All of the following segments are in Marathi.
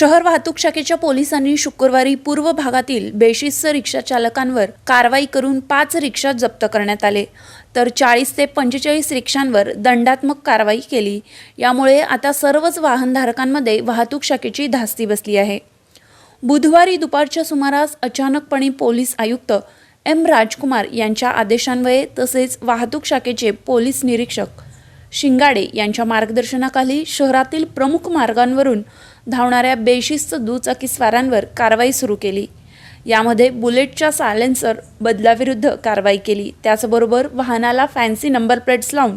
शहर वाहतूक शाखेच्या पोलिसांनी शुक्रवारी पूर्व भागातील बेशिस्त रिक्षा चालकांवर कारवाई करून 5 रिक्षा जप्त करण्यात आले, तर 40 ते 45 रिक्षांवर दंडात्मक कारवाई केली। यामुळे आता सर्वच वाहनधारकांमध्ये वाहतूक शाखेची धास्ती बसली आहे। बुधवारी दुपारच्या सुमारास अचानकपणे पोलीस आयुक्त एम राजकुमार यांच्या आदेशान्वये तसेच वाहतूक शाखेचे पोलीस निरीक्षक शिंगाडे यांच्या मार्गदर्शनाखाली शहरातील प्रमुख मार्गांवरून धावणाऱ्या बेशिस्त दुचाकीस्वारांवर कारवाई सुरू केली। यामध्ये बुलेटच्या सायलेन्सर बदलाविरुद्ध कारवाई केली। त्याचबरोबर वाहनाला फॅन्सी नंबर प्लेट्स लावून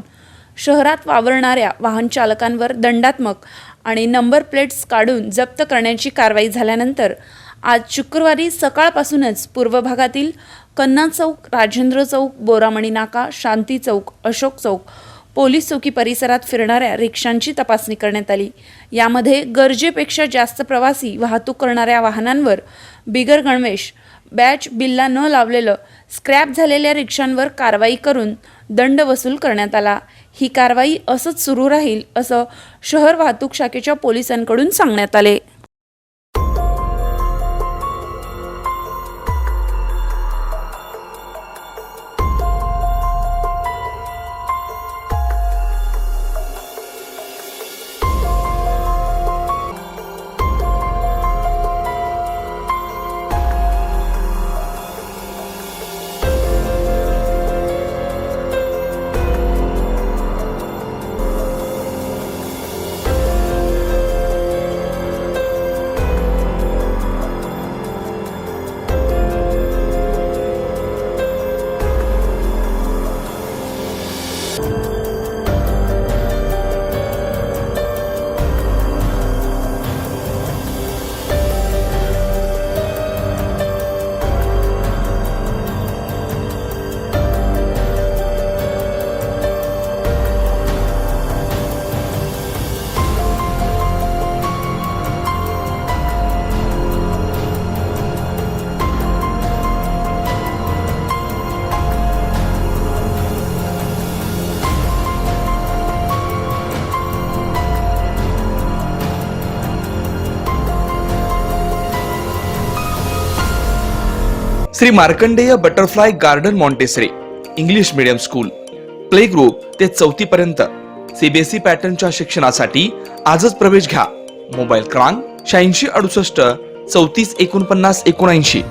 शहरात वावरणाऱ्या वाहन चालकांवर दंडात्मक आणि नंबर प्लेट्स काढून जप्त करण्याची कारवाई झाल्यानंतर आज शुक्रवारी सकाळपासूनच पूर्व भागातील कन्ना चौक, राजेंद्र चौक, बोरामणी नाका, शांती चौक, अशोक चौक, पोलीस चौकी परिसरात फिरणाऱ्या रिक्षांची तपासणी करण्यात आली। यामध्ये गरजेपेक्षा जास्त प्रवासी वाहतूक करणाऱ्या वाहनांवर बिगर गणवेश, बॅच बिल्ला न लावलेलं, स्क्रॅप झालेल्या रिक्षांवर कारवाई करून दंड वसूल करण्यात आला। ही कारवाई असंच सुरू राहील असं शहर वाहतूक शाखेच्या पोलिसांकडून सांगण्यात आले। Shri Markandeya butterfly garden Montessori English medium school, play group ते 4थी पर्यंत सीबीएसई पॅटर्नच्या शिक्षणासाठी आजच प्रवेश घ्या। मोबाईल क्रमांक 8668 34 49 79।